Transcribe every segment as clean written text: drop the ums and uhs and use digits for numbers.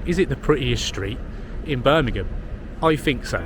Is it the prettiest street in Birmingham? I think so.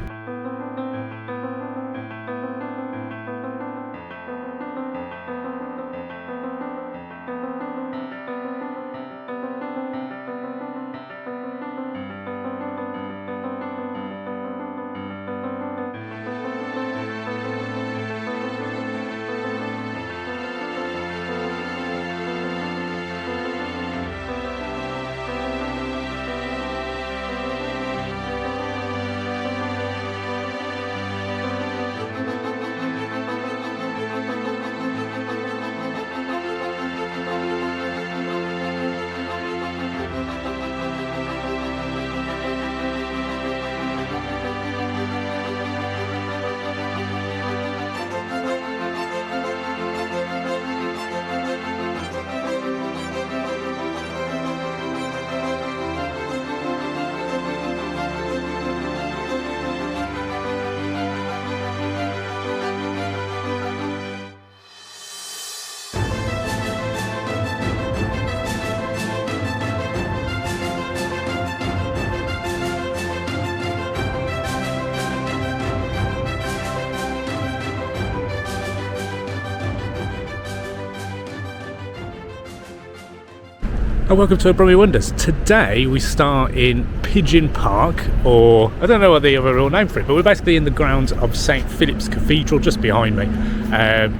And welcome to Bromley Wonders. Today we start in Pigeon Park, or I don't know what the other real name for it, but we're basically in the grounds of St Philip's Cathedral just behind me.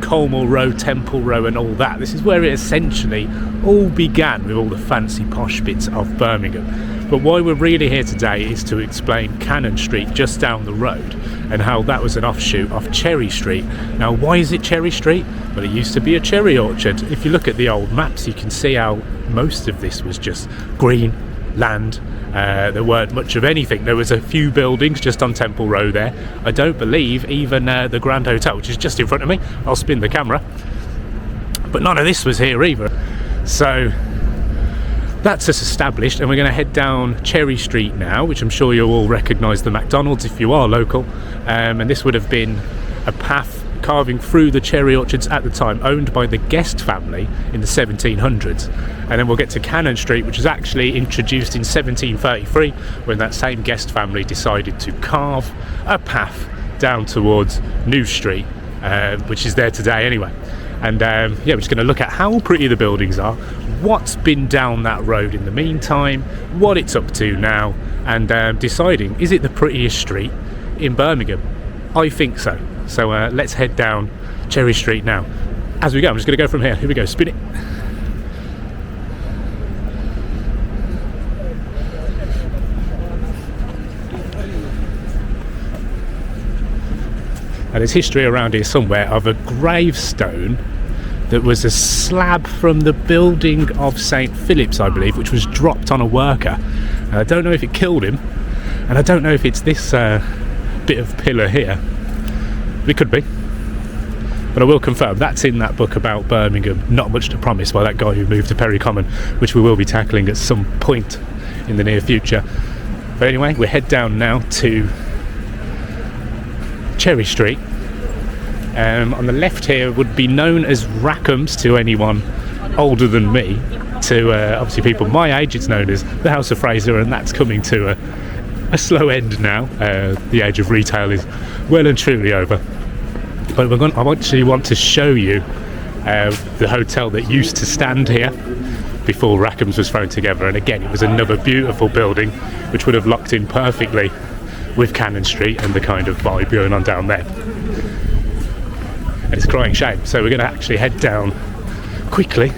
Colmore Row, Temple Row and all that. This is where it essentially all began, with all the fancy posh bits of Birmingham. But why we're really here today is to explain Cannon Street just down the road and how that was an offshoot of Cherry Street. Now, why is it Cherry Street? Well, it used to be a cherry orchard. If you look at the old maps, you can see how most of this was just green land. There weren't much of anything. There was a few buildings just on Temple Row there. I don't believe even the Grand Hotel, which is just in front of me. I'll spin the camera. But none of this was here either. So that's us established, and we're going to head down Cherry Street now, which I'm sure you'll all recognise the McDonald's if you are local. And this would have been a path carving through the cherry orchards at the time, owned by the Guest family in the 1700s. And then we'll get to Cannon Street, which was actually introduced in 1733 when that same Guest family decided to carve a path down towards New Street, which is there today anyway. And yeah, we're just going to look at how pretty the buildings are, what's been down that road in the meantime, what it's up to now, and deciding, is it the prettiest street in Birmingham? I think so. So let's head down Cherry Street now. As we go, I'm just going to go from here. Here we go, spin it. And there's history around here somewhere of a gravestone that was a slab from the building of St Philip's, I believe, which was dropped on a worker. And I don't know if it killed him, and I don't know if it's this bit of pillar here. It could be, but I will confirm that's in that book about Birmingham, Not Much to Promise, by that guy who moved to Perry Common, which we will be tackling at some point in the near future. But anyway, we head down now to Cherry Street. On the left here would be known as Rackham's to anyone older than me. To obviously people my age, it's known as the House of Fraser, and that's coming to a slow end now. The age of retail is well and truly over. But I actually want to show you the hotel that used to stand here before Rackham's was thrown together. And again, it was another beautiful building which would have locked in perfectly with Cannon Street and the kind of vibe going on down there. And it's a crying shame. So we're going to actually head down quickly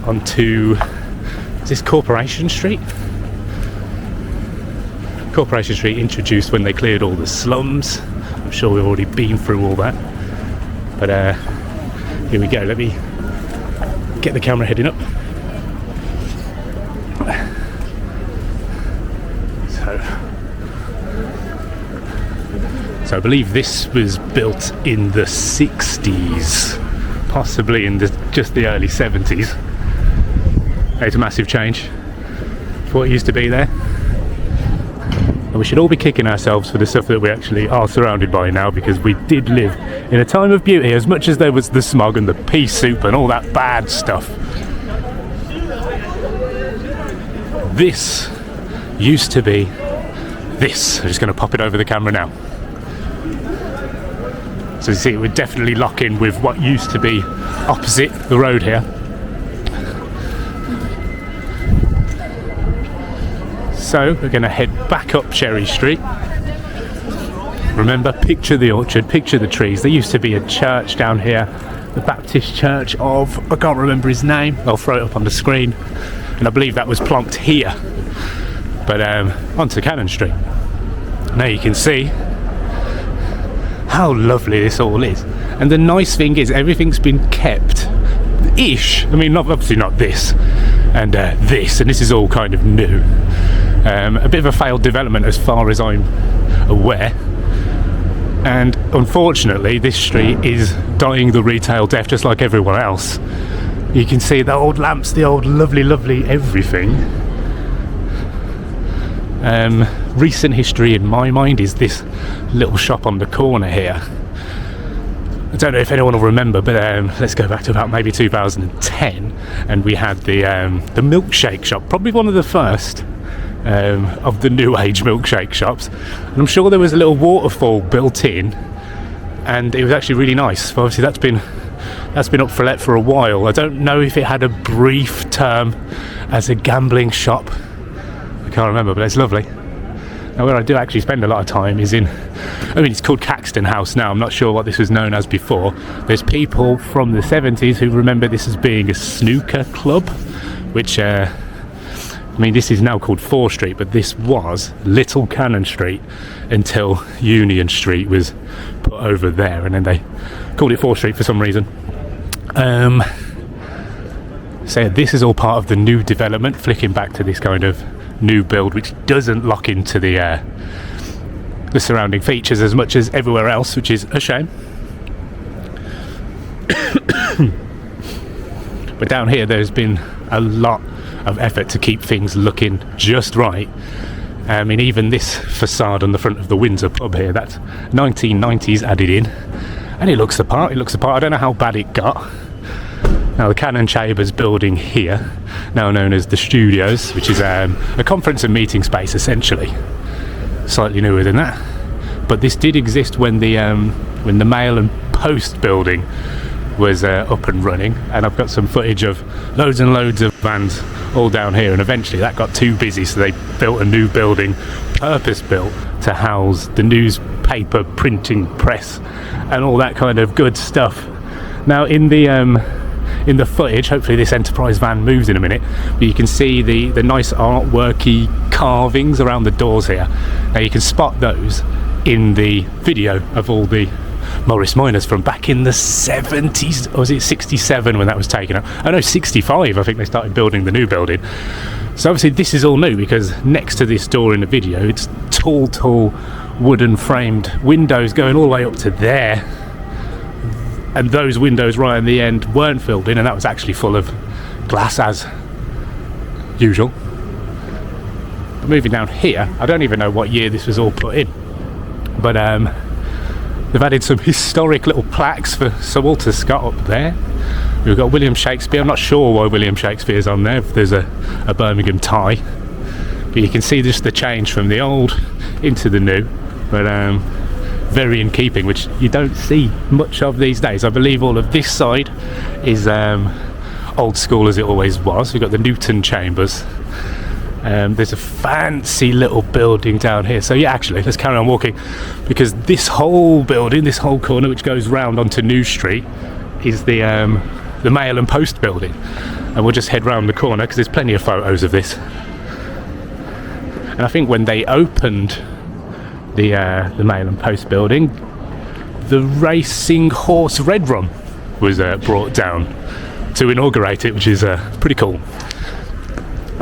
onto, is this Corporation Street? Corporation Street, introduced when they cleared all the slums. I'm sure we've already been through all that. But here we go. Let me get the camera heading up. So I believe this was built in the 60s, possibly in just the early 70s. It's a massive change for what used to be there. And we should all be kicking ourselves for the stuff that we actually are surrounded by now, because we did live in a time of beauty, as much as there was the smog and the pea soup and all that bad stuff. This used to be this. I'm just going to pop it over the camera now. So you see, we're definitely lock in with what used to be opposite the road here. So we're going to head back up Cherry Street. Remember, picture the orchard, picture the trees. There used to be a church down here, the Baptist Church of, I can't remember his name, I'll throw it up on the screen, and I believe that was plonked here. But onto Cannon Street. Now you can see how lovely this all is, and the nice thing is everything's been kept ish. I mean, obviously not this and this, and this is all kind of new. A bit of a failed development as far as I'm aware, and unfortunately this street is dying the retail death just like everyone else. You can see the old lamps, the old lovely everything. Recent history in my mind is this little shop on the corner here. I don't know if anyone will remember, but let's go back to about maybe 2010, and we had the milkshake shop, probably one of the first of the new age milkshake shops, and I'm sure there was a little waterfall built in, and it was actually really nice. But obviously that's been up for let for a while. I don't know if it had a brief term as a gambling shop, I can't remember, but it's lovely. Now, where I do actually spend a lot of time is in, I mean, it's called Caxton House now. I'm not sure what this was known as before. There's people from the 70s who remember this as being a snooker club, which, I mean, this is now called 4 Street, but this was Little Cannon Street until Union Street was put over there, and then they called it 4 Street for some reason. So this is all part of the new development, flicking back to this kind of new build, which doesn't lock into the surrounding features as much as everywhere else, which is a shame. But down here there's been a lot of effort to keep things looking just right. I mean, even this facade on the front of the Windsor pub here, that's 1990s added in, and it looks the part. I don't know how bad it got. Now, the Cannon Chambers building here, now known as the Studios, which is a conference and meeting space essentially, slightly newer than that. But this did exist when the Mail and Post building was up and running, and I've got some footage of loads and loads of vans all down here, and eventually that got too busy, so they built a new building, purpose built to house the newspaper printing press and all that kind of good stuff. Now, in the footage, hopefully this Enterprise van moves in a minute, but you can see the nice artworky carvings around the doors here. Now you can spot those in the video of all the Morris Minors from back in the 70s, or was it 67 when that was taken up? Oh no, 65 I think they started building the new building. So obviously this is all new, because next to this door in the video, it's tall wooden framed windows going all the way up to there. And those windows right in the end weren't filled in, and that was actually full of glass as usual. But moving down here, I don't even know what year this was all put in, but they've added some historic little plaques for Sir Walter Scott up there. We've got William Shakespeare. I'm not sure why William Shakespeare's on there, if there's a Birmingham tie, but you can see just the change from the old into the new, but very in keeping, which you don't see much of these days. I believe all of this side is old school as it always was. We've got the Newton Chambers. There's a fancy little building down here. So yeah, actually, let's carry on walking, because this whole building, this whole corner which goes round onto New Street, is the Mail and Post building. And we'll just head round the corner because there's plenty of photos of this. And I think when they opened the Mail and Post building, the Racing Horse Red Rum was brought down to inaugurate it, which is pretty cool.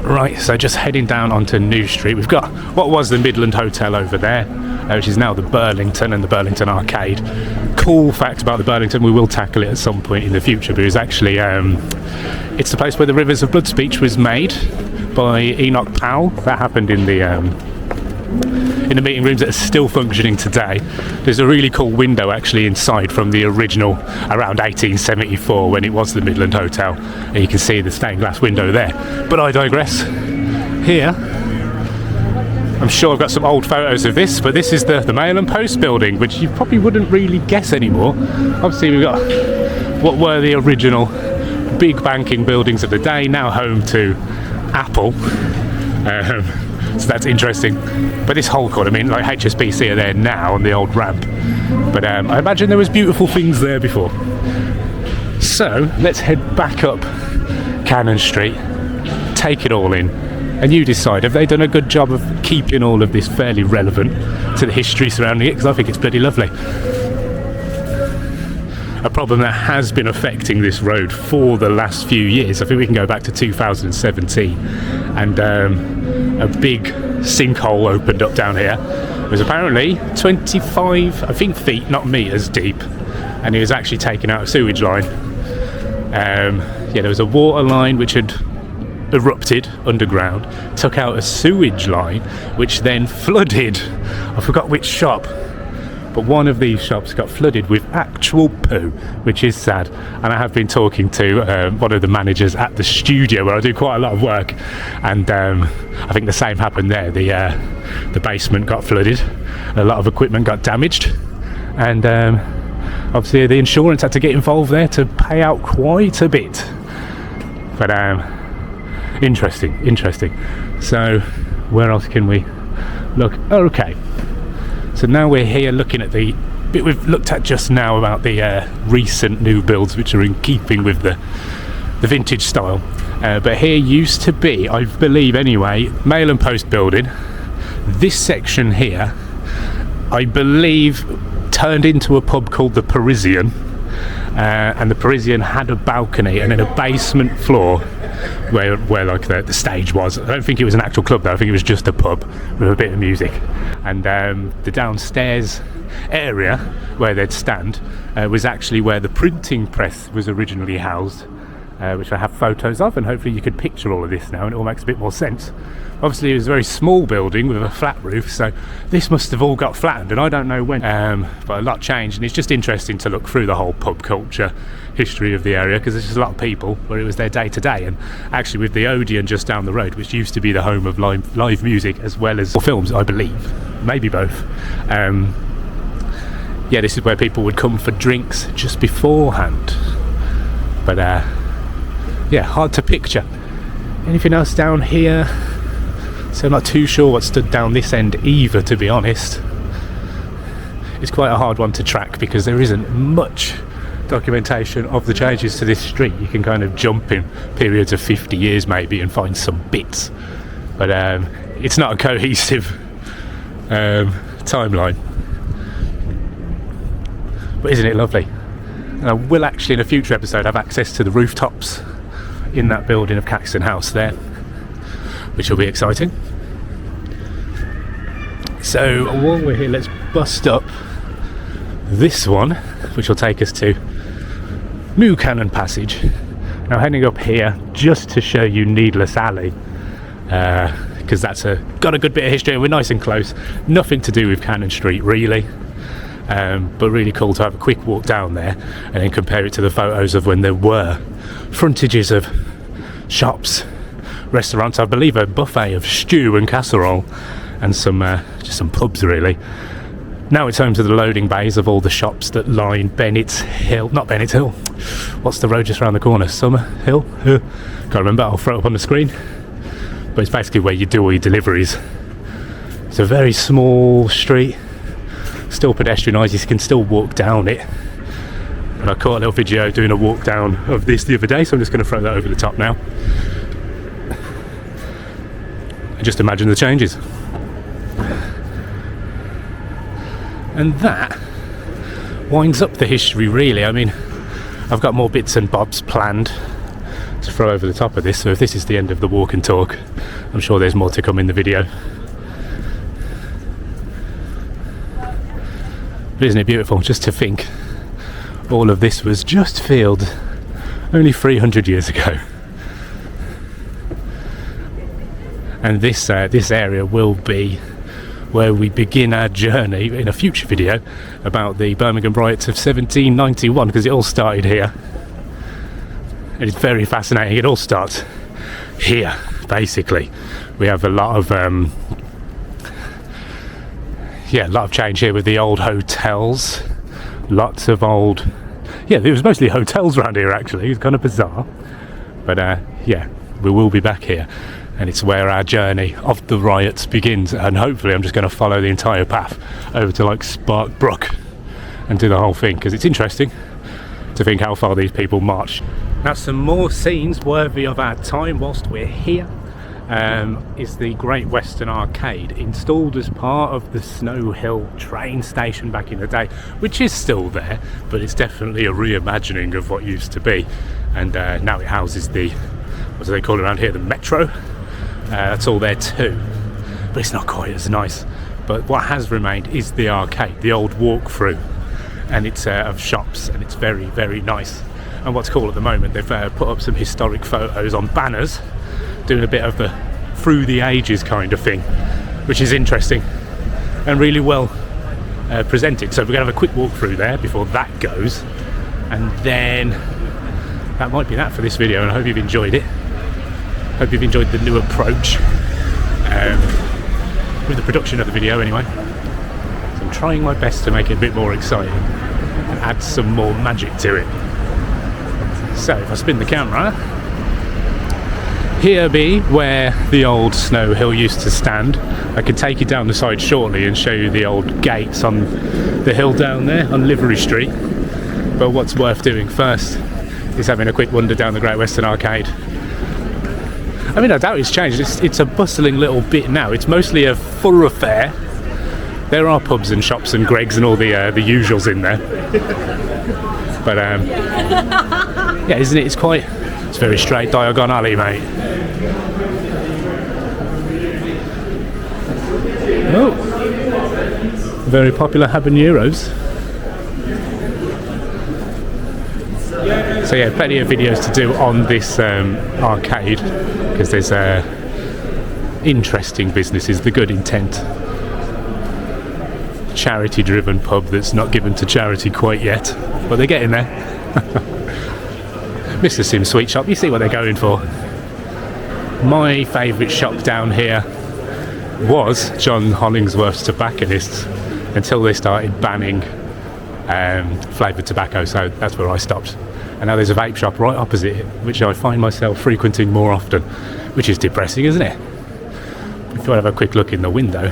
Right, so just heading down onto New Street, we've got what was the Midland Hotel over there, which is now the Burlington and the Burlington Arcade. Cool fact about the Burlington, we will tackle it at some point in the future, but it's actually it's the place where the Rivers of Blood speech was made by Enoch Powell. That happened in the meeting rooms that are still functioning today. There's a really cool window actually inside from the original around 1874 when it was the Midland Hotel, and you can see the stained glass window there. But I digress. Here I'm sure I've got some old photos of this, but this is the Mail and Post building, which you probably wouldn't really guess anymore. Obviously we've got what were the original big banking buildings of the day, now home to Apple. So that's interesting. But this whole court, I mean, like HSBC are there now on the old ramp, but I imagine there was beautiful things there before. So let's head back up Cannon Street, take it all in, and you decide, have they done a good job of keeping all of this fairly relevant to the history surrounding it? Because I think it's bloody lovely. A problem that has been affecting this road for the last few years, I think we can go back to 2017, and a big sinkhole opened up down here. It was apparently 25, I think, feet, not meters deep, and it was actually taking out a sewage line. Yeah, there was a water line which had erupted underground, took out a sewage line, which then flooded, I forgot which shop, but one of these shops got flooded with actual poo, which is sad. And I have been talking to one of the managers at the studio where I do quite a lot of work, and I think the same happened there. The basement got flooded, a lot of equipment got damaged, and obviously the insurance had to get involved there to pay out quite a bit. But interesting. So where else can we look? Okay, so now we're here looking at the bit we've looked at just now about the recent new builds, which are in keeping with the vintage style. But here used to be, I believe anyway, Mail and Post building. This section here, I believe, turned into a pub called the Parisian, and the Parisian had a balcony and then a basement floor where like the stage was. I don't think it was an actual club though, I think it was just a pub with a bit of music. And the downstairs area where they'd stand was actually where the printing press was originally housed, which I have photos of, and hopefully you could picture all of this now and it all makes a bit more sense. Obviously it was a very small building with a flat roof, so this must have all got flattened, and I don't know when, but a lot changed. And it's just interesting to look through the whole pub culture history of the area, because there's just a lot of people where it was their day to day. And actually with the Odeon just down the road, which used to be the home of live music as well as films, I believe, maybe both, yeah, this is where people would come for drinks just beforehand. But yeah, hard to picture. Anything else down here? So I'm not too sure what stood down this end either, to be honest. It's quite a hard one to track because there isn't much documentation of the changes to this street. You can kind of jump in periods of 50 years maybe and find some bits, but it's not a cohesive timeline. But isn't it lovely? And I will actually in a future episode have access to the rooftops in that building of Caxton House there, which will be exciting. So while we're here, let's bust up this one, which will take us to New Cannon Passage. Now heading up here just to show you Needless Alley, because that's got a good bit of history and we're nice and close. Nothing to do with Cannon Street really, but really cool to have a quick walk down there and then compare it to the photos of when there were frontages of shops, restaurants, I believe a buffet of stew and casserole, and some just some pubs really. Now it's home to the loading bays of all the shops that line Bennett's Hill, not Bennett's Hill, what's the road just around the corner, Summer Hill? Can't remember, I'll throw it up on the screen. But it's basically where you do all your deliveries. It's a very small street, still pedestrianised, you can still walk down it. And I caught a little video doing a walk down of this the other day, so I'm just going to throw that over the top now. And just imagine the changes. And that winds up the history really. I mean, I've got more bits and bobs planned to throw over the top of this, so if this is the end of the walk and talk, I'm sure there's more to come in the video. But isn't it beautiful just to think all of this was just field only 300 years ago. And this area will be where we begin our journey in a future video about the Birmingham riots of 1791, because it all started here. And it's very fascinating, it all starts here basically. We have a lot of yeah, a lot of change here with the old hotels. Lots of old... Yeah, it was mostly hotels around here actually. It's kind of bizarre. But yeah, we will be back here. And it's where our journey of the riots begins. And hopefully I'm just going to follow the entire path over to like Sparkbrook and do the whole thing. Because it's interesting to think how far these people marched. Now some more scenes worthy of our time whilst we're here. Is the Great Western Arcade, installed as part of the Snow Hill train station back in the day, which is still there, but it's definitely a reimagining of what used to be. And now it houses the, what do they call it around here, the metro. That's all there too, but it's not quite as nice. But what has remained is the arcade, the old walk-through, and it's of shops, and it's very, very nice. And what's cool at the moment, they've put up some historic photos on banners, doing a bit of the through the ages kind of thing, which is interesting and really well presented. So we're going to have a quick walk through there before that goes, and then that might be that for this video. And I hope you've enjoyed it. Hope you've enjoyed the new approach with the production of the video anyway. So I'm trying my best to make it a bit more exciting and add some more magic to it. So if I spin the camera, here be where the old Snow Hill used to stand. I could take you down the side shortly and show you the old gates on the hill down there on Livery Street. But what's worth doing first is having a quick wander down the Great Western Arcade. I mean, I doubt it's changed. It's a bustling little bit now. It's mostly a thoroughfare. There are pubs and shops and Greggs and all the usuals in there. But yeah, isn't it? It's very straight Diagon Alley, mate. Oh, very popular habaneros. So yeah, plenty of videos to do on this arcade, because there's interesting businesses, the good intent, charity-driven pub that's not given to charity quite yet, but they're getting there. Mr. Sim's Sweet Shop, you see what they're going for. My favourite shop down here was John Hollingsworth's Tobacconists until they started banning flavoured tobacco, so that's where I stopped. And now there's a vape shop right opposite it, which I find myself frequenting more often, which is depressing, isn't it? If I have a quick look in the window,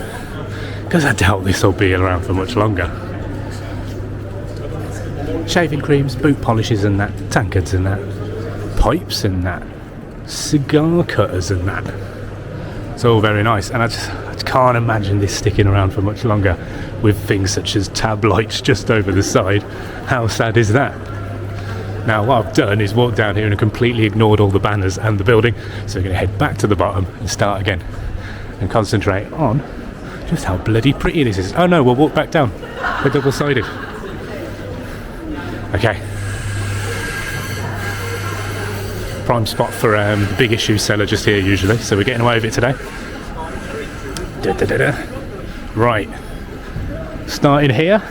because I doubt this will be around for much longer. Shaving creams, boot polishes and that, tankards and that, pipes and that, cigar cutters and that. It's all very nice, and I just can't imagine this sticking around for much longer with things such as tab lights just over the side. How sad is that? Now what I've done is walk down here and completely ignored all the banners and the building, so we're going to head back to the bottom and start again and concentrate on just how bloody pretty this is. Oh no, we'll walk back down. We're double-sided. Okay. Prime spot for the big issue seller just here usually, so we're getting away with it today. Right. Starting here.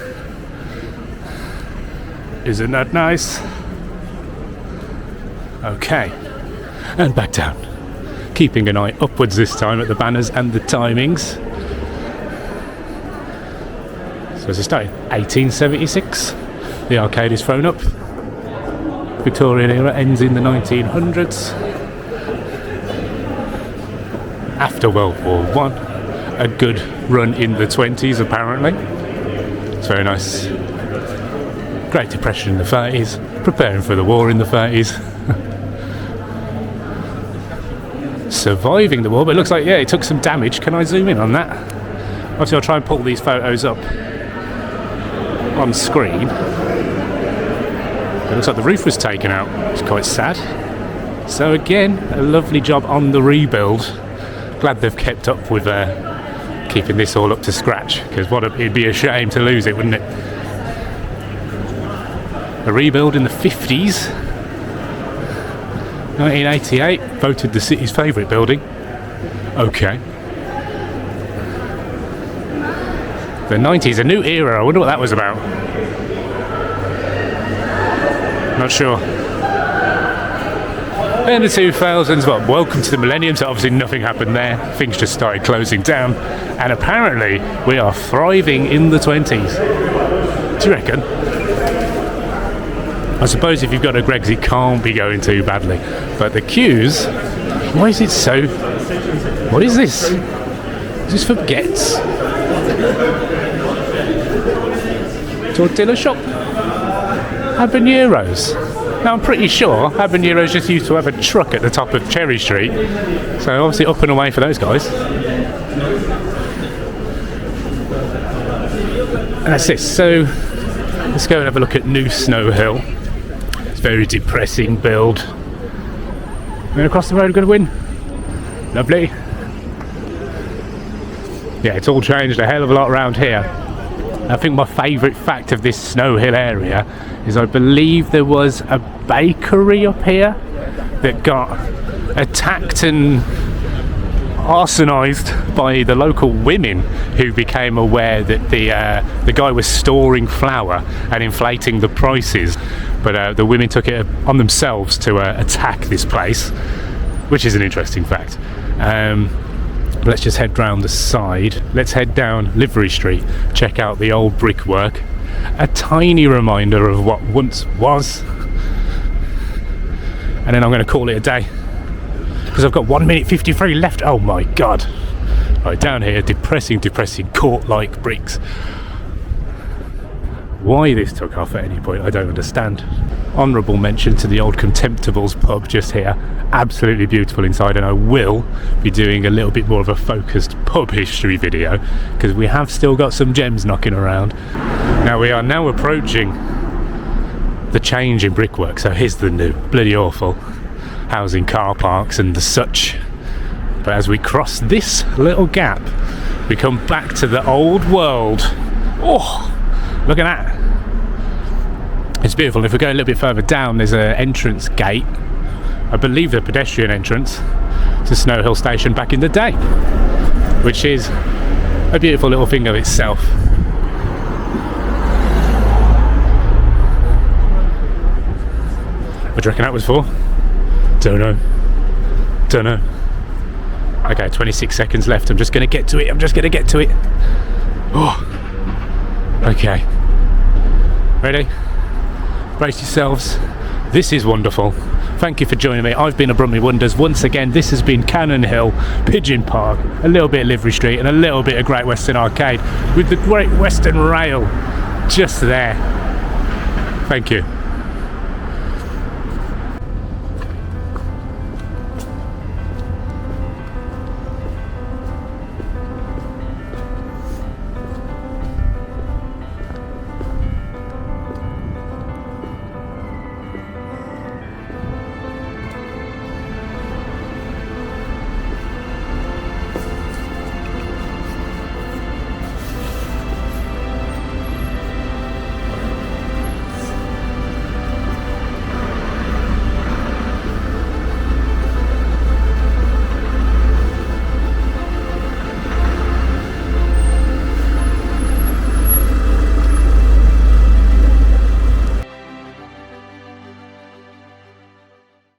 Isn't that nice? Okay. And back down. Keeping an eye upwards this time at the banners and the timings. So as I started, 1876. The arcade is thrown up. Victorian era ends in the 1900s. After World War I, a good run in the 20s apparently. It's very nice. Great Depression in the 30s, preparing for the war in the 30s. Surviving the war, but it looks like, yeah, it took some damage. Can I zoom in on that? Obviously I'll try and pull these photos up on screen. It looks like the roof was taken out. It's quite sad. So again, a lovely job on the rebuild. Glad they've kept up with keeping this all up to scratch, because it'd be a shame to lose it, wouldn't it? A rebuild in the 50s. 1988, voted the city's favourite building. Okay. The 90s, a new era. I wonder what that was about. Not sure. In the 2000s, well, welcome to the millennium, so obviously nothing happened there. Things just started closing down. And apparently, we are thriving in the 20s. Do you reckon? I suppose if you've got a Greggs, it can't be going too badly. But the queues, why is it so... What is this? Is this for baguettes? Tortilla shop? Habaneros. Now I'm pretty sure Habaneros just used to have a truck at the top of Cherry Street. So obviously up and away for those guys. And that's it. So let's go and have a look at New Snow Hill. It's a very depressing build. And across the road we're going to win. Lovely. Yeah, it's all changed a hell of a lot around here. I think my favourite fact of this Snow Hill area is I believe there was a bakery up here that got attacked and arsonised by the local women who became aware that the guy was storing flour and inflating the prices. But the women took it on themselves to attack this place, which is an interesting fact. Let's just head round the side. Let's head down Livery Street, check out the old brickwork. A tiny reminder of what once was. And then I'm going to call it a day, because I've got 1 minute 53 left. Oh my god. Right, down here, depressing court-like bricks. Why this took off at any point, I don't understand. Honourable mention to the old Contemptibles pub just here. Absolutely beautiful inside, and I will be doing a little bit more of a focused pub history video, because we have still got some gems knocking around. Now we are now approaching the change in brickwork, so here's the new, bloody awful housing car parks and the such. But as we cross this little gap, we come back to the old world. Oh, look at that. It's beautiful. And if we go a little bit further down, there's an entrance gate, I believe the pedestrian entrance to Snow Hill Station back in the day, which is a beautiful little thing of itself. What do you reckon that was for? Don't know. Okay, 26 seconds left. I'm just going to get to it. Oh. Okay. Ready? Brace yourselves. This is wonderful. Thank you for joining me. I've been a Brumley Wonders. Once again, this has been Cannon Hill, Pigeon Park, a little bit of Livery Street, and a little bit of Great Western Arcade, with the Great Western Rail just there. Thank you.